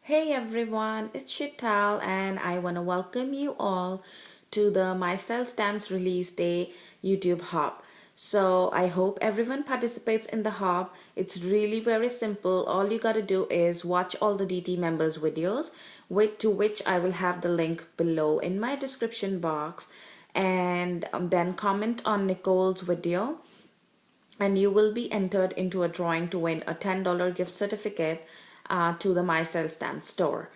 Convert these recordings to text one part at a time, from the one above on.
Hey everyone, it's Shital and I want to welcome you all to the My Style Stamps Release Day YouTube Hop. So I hope everyone participates in the hop. It's really very simple. All you gotta do is watch all the DT members videos, to which I will have the link below in my description box, and then comment on Nicole's video and you will be entered into a drawing to win a $10 gift certificate to the My Style Stamp store.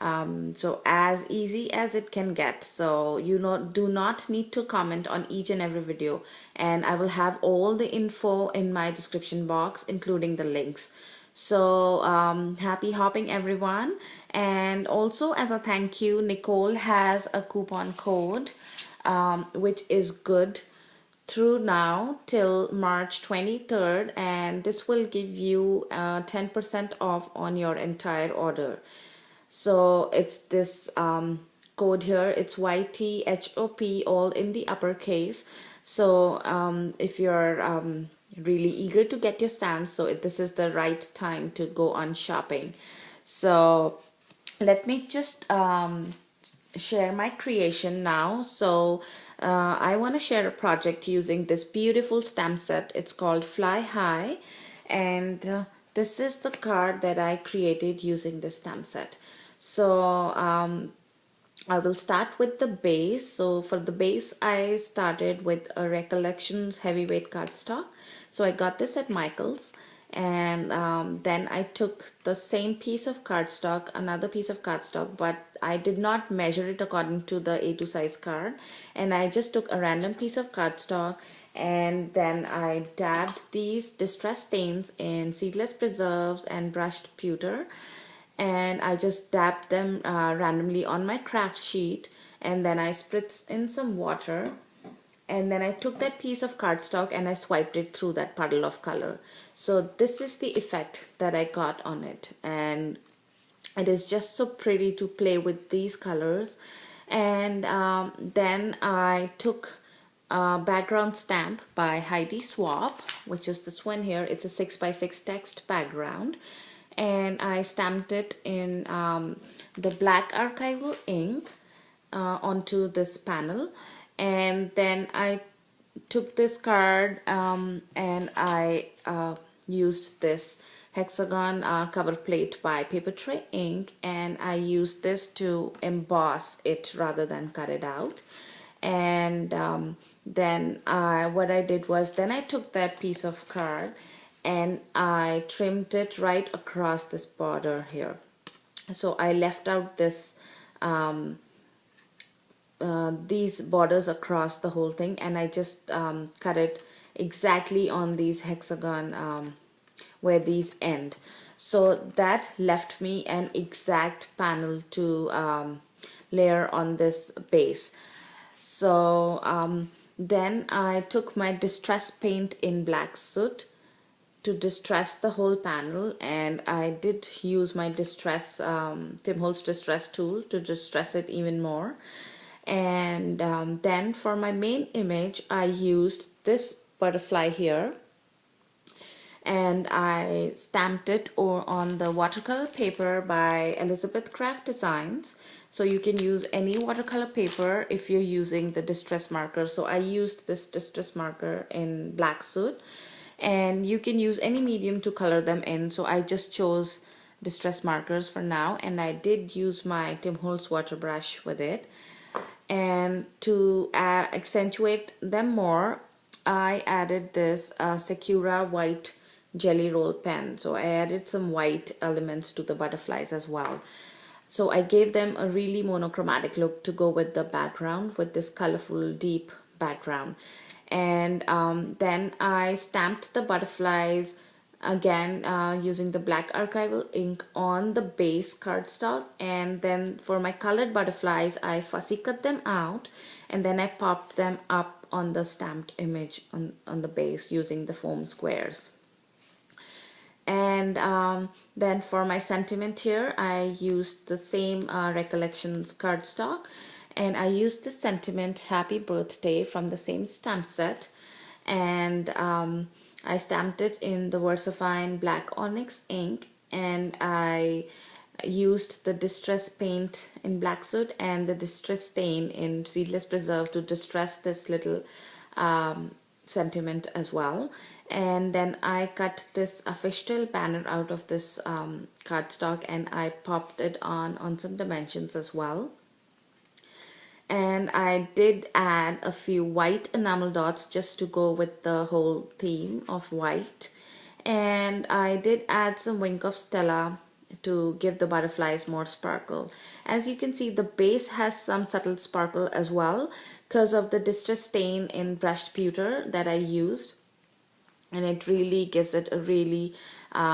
So as easy as it can get. So do not need to comment on each and every video, and I will have all the info in my description box, including the links. So happy hopping everyone. And also, as a thank you, Nicole has a coupon code which is good through now till March 23rd, and this will give you 10% off on your entire order. So it's this code here, it's YTHOP, all in the uppercase. So if you're really eager to get your stamps, so this is the right time to go on shopping. So let me just share my creation now. So I want to share a project using this beautiful stamp set. It's called Fly High, and this is the card that I created using this stamp set. So I will start with the base. So for the base, I started with a Recollections heavyweight cardstock. So I got this at Michael's, and then I took the same piece of cardstock, another piece of cardstock, but I did not measure it according to the A2 size card, and I just took a random piece of cardstock, and then I dabbed these distress stains in Seedless Preserves and brushed pewter, and I just dabbed them randomly on my craft sheet, and then I spritzed in some water, and then I took that piece of cardstock and I swiped it through that puddle of color. So this is the effect that I got on it, and it is just so pretty to play with these colors. And then I took a background stamp by Heidi Swapp, which is this one here. It's a 6x6 text background, and I stamped it in the black archival ink onto this panel. And then I took this card and I used this hexagon cover plate by Paper Tray Ink, and I used this to emboss it rather than cut it out. And then what I did was, then I took that piece of card and I trimmed it right across this border here. So I left out this these borders across the whole thing, and I just cut it exactly on these hexagon where these end. So that left me an exact panel to layer on this base. So then I took my distress paint in black soot to distress the whole panel, and I did use my distress Tim Holtz distress tool to distress it even more. And then for my main image, I used this butterfly here, and I stamped it on the watercolor paper by Elizabeth Craft Designs. So you can use any watercolor paper if you're using the distress marker. So I used this distress marker in black soot, and you can use any medium to color them in. So I just chose distress markers for now, and I did use my Tim Holtz water brush with it. And to accentuate them more, I added this Sakura white jelly roll pen. So I added some white elements to the butterflies as well. So I gave them a really monochromatic look to go with the background, with this colorful deep background. And then I stamped the butterflies again using the black archival ink on the base cardstock. And then for my colored butterflies, I fussy cut them out, and then I popped them up on the stamped image on the base using the foam squares. And then for my sentiment here, I used the same Recollections cardstock, and I used the sentiment Happy Birthday from the same stamp set, and I stamped it in the VersaFine black onyx ink, and I used the distress paint in Black Soot and the distress stain in Seedless Preserve to distress this little sentiment as well. And then I cut this fishtail banner out of this cardstock, and I popped it on some dimensions as well. And I did add a few white enamel dots just to go with the whole theme of white. And I did add some Wink of Stella to give the butterflies more sparkle. As you can see, the base has some subtle sparkle as well because of the distress stain in brushed pewter that I used, and it really gives it a really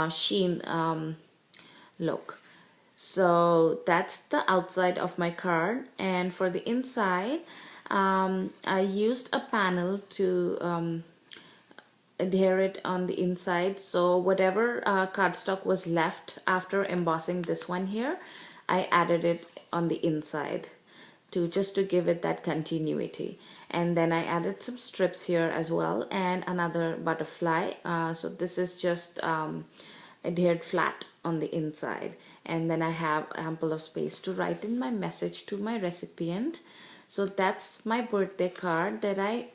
sheen look. So that's the outside of my card, and for the inside I used a panel to adhere it on the inside. So whatever cardstock was left after embossing this one here, I added it on the inside to just to give it that continuity. And then I added some strips here as well, and another butterfly. So this is just adhered flat on the inside, and then I have ample of space to write in my message to my recipient. So that's my birthday card that I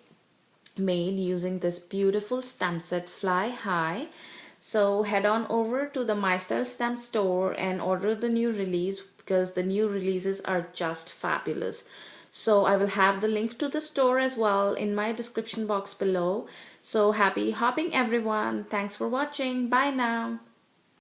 made using this beautiful stamp set Fly High. So head on over to the My Style Stamp store and order the new release, because the new releases are just fabulous. So I will have the link to the store as well in my description box below. So happy hopping everyone. Thanks for watching. Bye now.